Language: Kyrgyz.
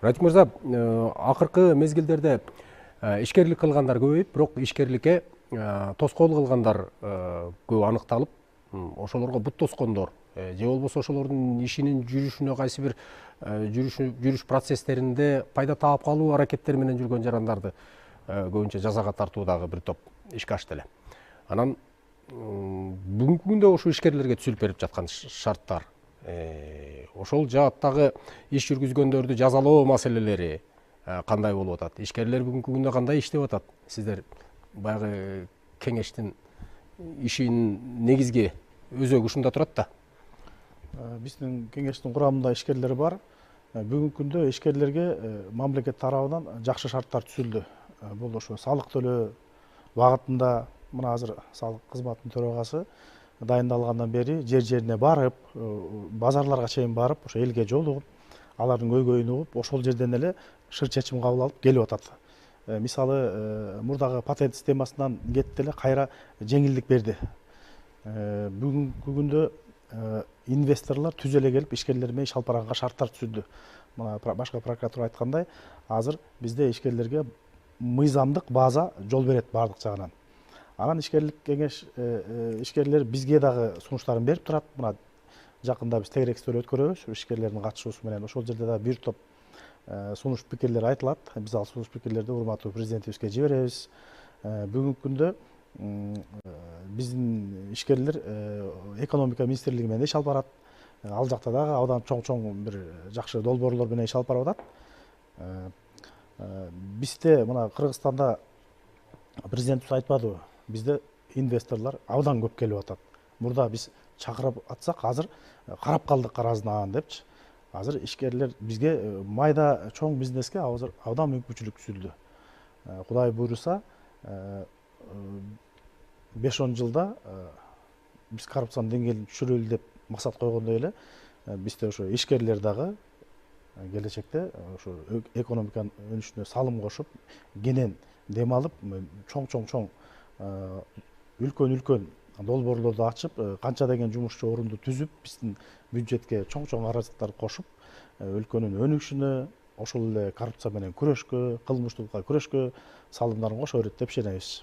Радик мырза, акыркы мезгилдерде ишкерлик кылгандар көбөйүп, бирок ишкерликке тоскоол кылгандар көп аныкталып, ошолорго бут тоскондор же болбосо ошолордун ишинин жүрүшүнө кайсы бир жүрүш процесстеринде пайда таап калуу аракеттери менен жүргөн жарандарды көбүнчө жазага тартуудагы бир топ ишке ашты эле. Анан бүгүнкү күндө ошо ишкерлерге түзүлүп берип жаткан шарттар, ошол жааттагы иш жүргүзгөндөрдү жазалоо маселелери кандай болуп атат? Ишкерлер бүгүнкү күндө кандай иштеп атат? Сиздер баягы кеңештин ишинин негизги өзөгү ушунда турат да. Биздин кеңештин курамында ишкерлер бар. Бүгүнкү күндө ишкерлерге мамлекет тарабынан жакшы шарттар түзүлдү. Бул ошо салык төлөө багытында, мына азыр салык кызматынын төрагасы дайындалгандан бери жерине барып, базарларга чейин барып, ошо элге жолугуп, алардын көйгөйүн угуп, ошол жерден эле шыр чечим кабыл алып келип атат. Мисалы, мурдагы патент системасынан кетти эле кайра жеңилдик берди. Бүгүнкү күндө инвесторлор түз эле келип ишкерлер менен иш алып барганга шарттар түзүлдү. Мына башкы прокуратура айткандай, азыр бизде ишкерлерге мыйзамдык база жол берет баардык жагынан. Анан ишкерлик кеңеш ишкерлер бизге дагы сунуштарын берип турат. Мына жакында биз тегерекстер өткөрөбүз ишкерлердин катышуусу менен. Ошол жерде да бир топ сунуш пикирлер айтылат. Биз ал сунуш пикирлерди урматтуу президентибизге жиберебиз. Бүгүнкү күндө биздин ишкерлер экономика министрлиги менен иш алып барат. Ал жакта дагы абдан чоң бир жакшы долбоорлор менен иш алып барып атат. Бизде мына Кыргызстанда президентибиз айтпадыбы? Бизде инвесторлор абдан көп келип атат. Мурда биз чакырып атсак, азыр карап калдык каразынан депчи. Азыр ишкерлер бизге майда чоң бизнеске азыр абдан мүмкүнчүлүк түзүлдү. Кудай буйруса, 5-10 жылда биз коррупциянын деңгээлин түшүрөлү деп максат койгондой эле, бизде ошо ишкерлер дагы келечекте ошо экономиканын өнүшүнө салым кошуп, кенен дем алып, чоң үлкөн долбоорлорду ачып, канча деген жумушчу орунду түзүп, биздин бюджетке чоң каражаттар кошуп, өлкөнүн өнүгүшүнө, ошол эле коррупция менен күрөшкө, кылмыштуулукка күрөшкө салымдарын кошо берет деп ишенебиз.